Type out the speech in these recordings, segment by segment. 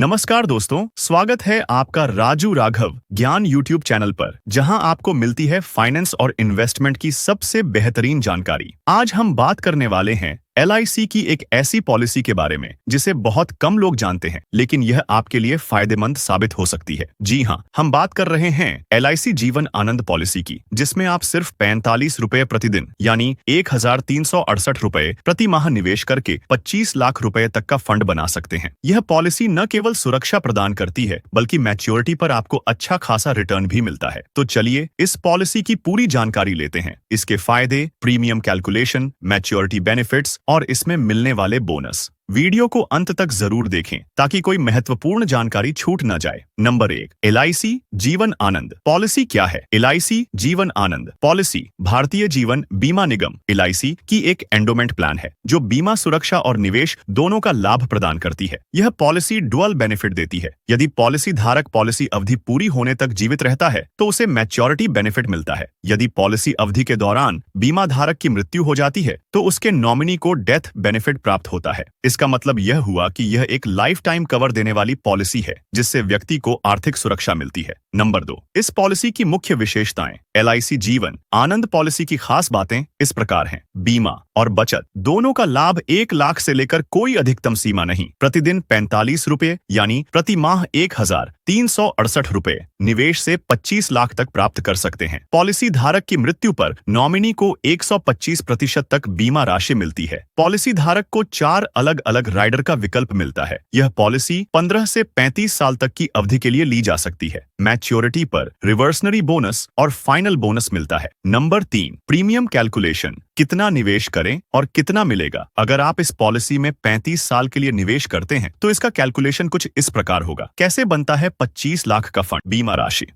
नमस्कार दोस्तों, स्वागत है आपका राजू राघव ज्ञान यूट्यूब चैनल पर, जहां आपको मिलती है फाइनेंस और इन्वेस्टमेंट की सबसे बेहतरीन जानकारी। आज हम बात करने वाले हैं LIC की एक ऐसी पॉलिसी के बारे में जिसे बहुत कम लोग जानते हैं, लेकिन यह आपके लिए फायदेमंद साबित हो सकती है। जी हाँ, हम बात कर रहे हैं LIC जीवन आनंद पॉलिसी की, जिसमें आप सिर्फ 45 रुपए प्रतिदिन यानी 1368 रुपए प्रति माह निवेश करके 25 लाख रुपए तक का फंड बना सकते हैं। यह पॉलिसी न केवल सुरक्षा प्रदान करती है, बल्कि मैच्योरिटी पर आपको अच्छा खासा रिटर्न भी मिलता है। तो चलिए इस पॉलिसी की पूरी जानकारी लेते हैं, इसके फायदे, प्रीमियम कैलकुलेशन, मैच्योरिटी बेनिफिट्स और इसमें मिलने वाले बोनस। वीडियो को अंत तक जरूर देखें ताकि कोई महत्वपूर्ण जानकारी छूट न जाए। Number 1, LIC Jeevan Anand policy क्या है? LIC जीवन आनंद पॉलिसी भारतीय जीवन बीमा निगम LIC की एक एंडोमेंट प्लान है, जो बीमा सुरक्षा और निवेश दोनों का लाभ प्रदान करती है। यह पॉलिसी डुअल बेनिफिट देती है। यदि पॉलिसी धारक पॉलिसी अवधि पूरी होने तक जीवित रहता है तो उसे मैच्योरिटी बेनिफिट मिलता है। यदि पॉलिसी अवधि के दौरान बीमा धारक की मृत्यु हो जाती है तो उसके नॉमिनी को डेथ बेनिफिट प्राप्त होता है। इसका मतलब यह हुआ कि यह एक लाइफ टाइम कवर देने वाली पॉलिसी है, जिससे व्यक्ति को आर्थिक सुरक्षा मिलती है। नंबर 2, इस पॉलिसी की मुख्य विशेषताएं। LIC जीवन आनंद पॉलिसी की खास बातें इस प्रकार हैं। बीमा और बचत दोनों का लाभ 1 लाख से लेकर कोई अधिकतम सीमा नहीं। प्रतिदिन 45 रुपए यानी प्रति माह 1368 रुपए निवेश से 25 लाख तक प्राप्त कर सकते हैं। पॉलिसी धारक की मृत्यु पर नॉमिनी को 125% तक बीमा राशि मिलती है। पॉलिसी धारक को 4 अलग अलग राइडर का विकल्प मिलता है। यह पॉलिसी 15 से 35 साल तक की अवधि के लिए ली जा सकती है। मैच्योरिटी पर रिवर्सनरी बोनस और फाइनल बोनस मिलता है। Number 3, premium calculation. कितना निवेश करें और कितना मिलेगा? अगर आप इस पॉलिसी में 35 साल के लिए निवेश करते हैं तो इसका कैलकुलेशन कुछ इस प्रकार होगा। कैसे बनता है 25 लाख का फंड? बीमा राशि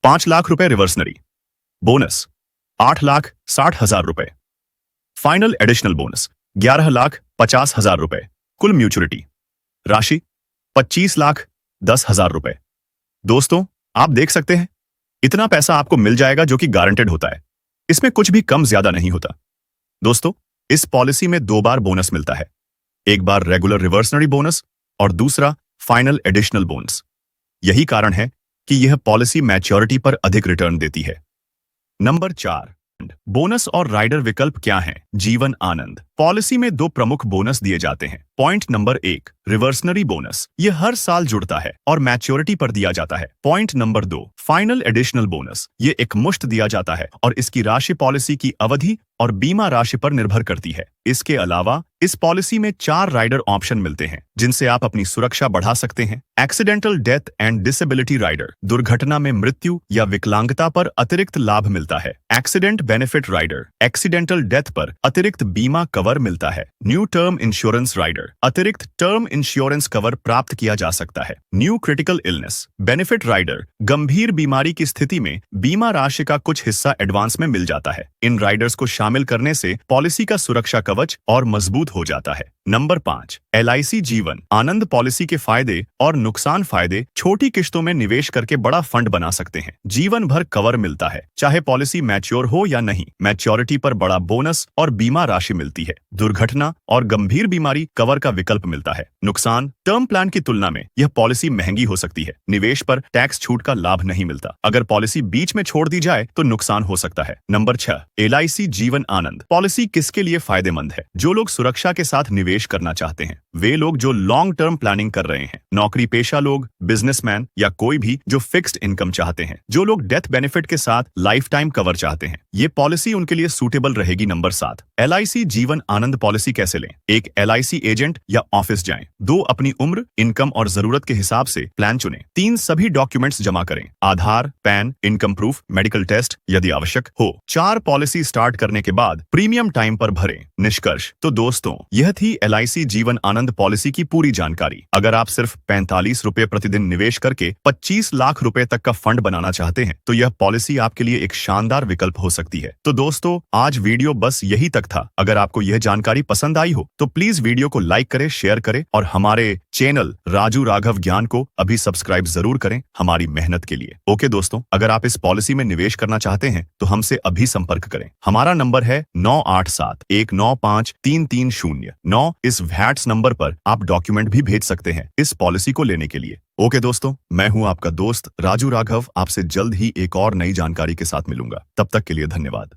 5 लाख रुपए, रिवर्सनरी बोनस 8,60,000 रुपए, फाइनल एडिशनल बोनस 11,50,000 रुपए, कुल म्यूचुरिटी राशि 25,10,000 रुपए। दोस्तों, आप देख सकते हैं इतना पैसा आपको मिल जाएगा, जो कि गारंटेड होता है। इसमें कुछ भी कम ज्यादा नहीं होता। दोस्तों, इस पॉलिसी में 2 बार बोनस मिलता है, एक बार रेगुलर रिवर्सनरी बोनस और दूसरा फाइनल एडिशनल बोनस। यही कारण है कि यह पॉलिसी मैच्योरिटी पर अधिक रिटर्न देती है। नंबर 4, बोनस और राइडर विकल्प क्या हैं? जीवन आनंद पॉलिसी में 2 प्रमुख बोनस दिए जाते हैं। Point number 1, reversionary bonus. यह हर साल जुड़ता है और मैच्योरिटी पर दिया जाता है। Point number 2, final additional bonus. ये एकमुश्त दिया जाता है और इसकी राशि पॉलिसी की अवधि और बीमा राशि पर निर्भर करती है। इसके अलावा इस पॉलिसी में 4 राइडर ऑप्शन मिलते हैं, जिनसे आप अपनी सुरक्षा बढ़ा सकते हैं। Accidental death and disability rider, दुर्घटना में मृत्यु या विकलांगता पर अतिरिक्त लाभ मिलता है। Accident benefit rider, accidental death पर अतिरिक्त बीमा कवर मिलता है। न्यू टर्म इंश्योरेंस राइडर, अतिरिक्त टर्म इंश्योरेंस कवर प्राप्त किया जा सकता है। New critical illness benefit rider, गंभीर बीमारी की स्थिति में बीमा राशि का कुछ हिस्सा एडवांस में मिल जाता है। इन राइडर्स को शामिल करने से पॉलिसी का सुरक्षा कवच और मजबूत हो जाता है। Number 5, LIC Jeevan Anand policy के फायदे और नुकसान। फायदे, छोटी किश्तों में निवेश करके बड़ा फंड बना सकते हैं। जीवन भर कवर मिलता है, चाहे पॉलिसी मैच्योर हो या नहीं। मैच्योरिटी पर बड़ा बोनस और बीमा राशि मिलती है। दुर्घटना और गंभीर बीमारी कवर का विकल्प मिलता है। नुकसान, टर्म प्लान की तुलना में यह पॉलिसी महंगी हो सकती है। निवेश पर टैक्स छूट का लाभ नहीं मिलता। अगर पॉलिसी बीच में छोड़ दी जाए तो नुकसान हो सकता है। Number 6, LIC Jeevan Anand policy किसके लिए फायदेमंद है? जो लोग सुरक्षा के साथ निवेश करना चाहते हैं, वे लोग जो लॉन्ग टर्म प्लानिंग कर रहे हैं, नौकरी पेशा लोग, बिजनेसमैन या कोई भी जो फिक्स्ड इनकम चाहते हैं, जो लोग डेथ बेनिफिट के साथ लाइफ टाइम कवर चाहते हैं, ये पॉलिसी उनके लिए सूटेबल रहेगी। Number 7, LIC Jeevan Anand policy कैसे लें? 1, LIC एजेंट या ऑफिस जाएं। 2, अपनी उम्र, इनकम और जरूरत के हिसाब से प्लान चुनें। 3, सभी डॉक्यूमेंट्स जमा करें, Aadhaar, PAN, income proof, medical test यदि आवश्यक हो। 4, पॉलिसी स्टार्ट करने के बाद प्रीमियम टाइम पर भरें। निष्कर्ष, तो दोस्तों, यह थी LIC जीवन आनंद पॉलिसी की पूरी जानकारी। अगर आप सिर्फ 45 रुपए प्रतिदिन निवेश करके 25 लाख रुपए तक का फंड बनाना चाहते हैं तो यह पॉलिसी आपके लिए एक शानदार विकल्प हो सकती है। तो दोस्तों, आज वीडियो बस यही तक था। अगर आपको यह जानकारी पसंद आई हो तो प्लीज वीडियो को लाइक करें, शेयर करें और हमारे चैनल राजू राघव ज्ञान को अभी सब्सक्राइब जरूर करें हमारी मेहनत के लिए। ओके दोस्तों, अगर आप इस पॉलिसी में निवेश करना चाहते हैं तो हमसे अभी संपर्क करें। हमारा नंबर है 9871953309 इस वैट्स नंबर पर आप डॉक्यूमेंट भी भेज सकते हैं इस पॉलिसी को लेने के लिए। ओके दोस्तों, मैं हूं आपका दोस्त राजू राघव, आपसे जल्द ही एक और नई जानकारी के साथ मिलूंगा। तब तक के लिए धन्यवाद।